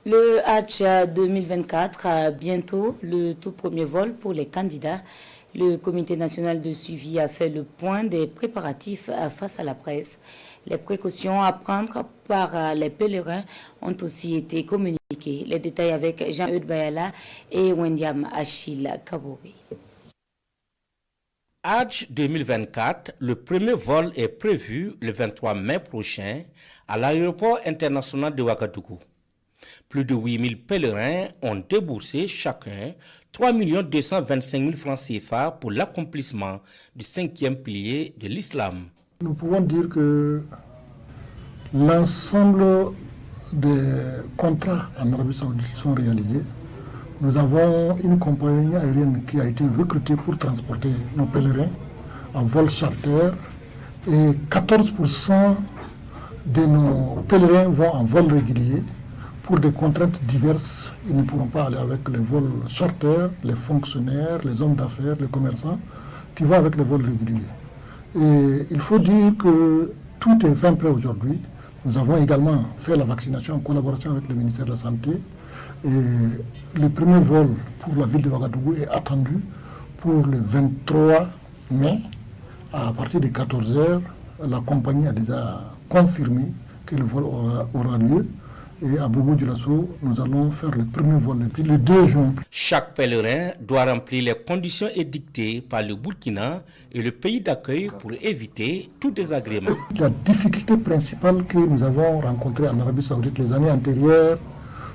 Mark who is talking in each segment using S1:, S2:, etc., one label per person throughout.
S1: Le Hajj 2024 a bientôt le tout premier vol pour les candidats. Le comité national de suivi a fait le point des préparatifs face à la presse. Les précautions à prendre par les pèlerins ont aussi été communiquées. Les détails avec Jean-Eudes Bayala et Wendiam Achille Kabouri.
S2: Hajj 2024, le premier vol est prévu le 23 mai prochain à l'aéroport international de Ouagadougou. Plus de 8000 pèlerins ont déboursé chacun 3 225 000 francs CFA pour l'accomplissement du 5e pilier de l'islam.
S3: Nous pouvons dire que l'ensemble des contrats en Arabie Saoudite sont réalisés. Nous avons une compagnie aérienne qui a été recrutée pour transporter nos pèlerins en vol charter et 14% de nos pèlerins vont en vol régulier. Pour des contraintes diverses, ils ne pourront pas aller avec les vols charter, les fonctionnaires, les hommes d'affaires, les commerçants qui vont avec les vols réguliers. Et il faut dire que tout est fin prêt aujourd'hui. Nous avons également fait la vaccination en collaboration avec le ministère de la Santé. Et le premier vol pour la ville de Ouagadougou est attendu pour le 23 mai à partir de 14h. La compagnie a déjà confirmé que le vol aura lieu. Et à Bobo-Dioulasso, nous allons faire le premier vol le 2 juin.
S2: Chaque pèlerin doit remplir les conditions édictées par le Burkina et le pays d'accueil pour éviter tout désagrément.
S3: La difficulté principale que nous avons rencontrée en Arabie Saoudite les années antérieures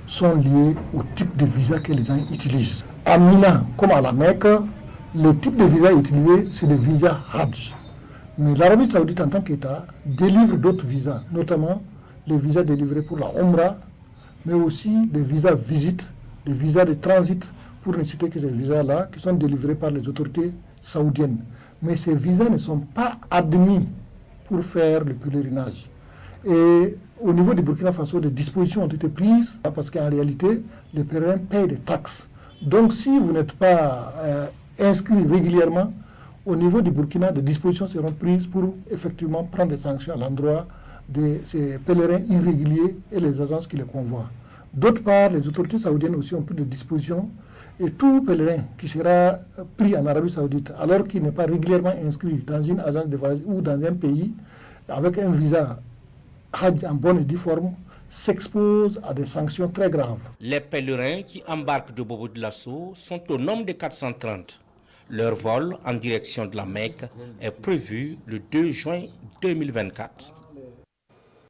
S3: sont liées au type de visa que les gens utilisent. À Mina, comme à la Mecque, le type de visa utilisé, c'est le visa Hajj. Mais l'Arabie Saoudite, en tant qu'État, délivre d'autres visas, notamment les visas délivrés pour la Umrah, mais aussi des visas visites, des visas de transit, pour ne citer que ces visas-là, qui sont délivrés par les autorités saoudiennes. Mais ces visas ne sont pas admis pour faire le pèlerinage. Et au niveau du Burkina Faso, des dispositions ont été prises, parce qu'en réalité, les pèlerins payent des taxes. Donc si vous n'êtes pas inscrit régulièrement, au niveau du Burkina, des dispositions seront prises pour effectivement prendre des sanctions à l'endroit de ces pèlerins irréguliers et les agences qui les convoient. D'autre part, les autorités saoudiennes aussi ont pris des dispositions et tout pèlerin qui sera pris en Arabie Saoudite alors qu'il n'est pas régulièrement inscrit dans une agence de voyage ou dans un pays avec un visa Hajj en bonne et due forme s'expose à des sanctions très graves.
S2: Les pèlerins qui embarquent de Bobo-Dioulasso sont au nombre de 430. Leur vol en direction de la Mecque est prévu le 2 juin 2024.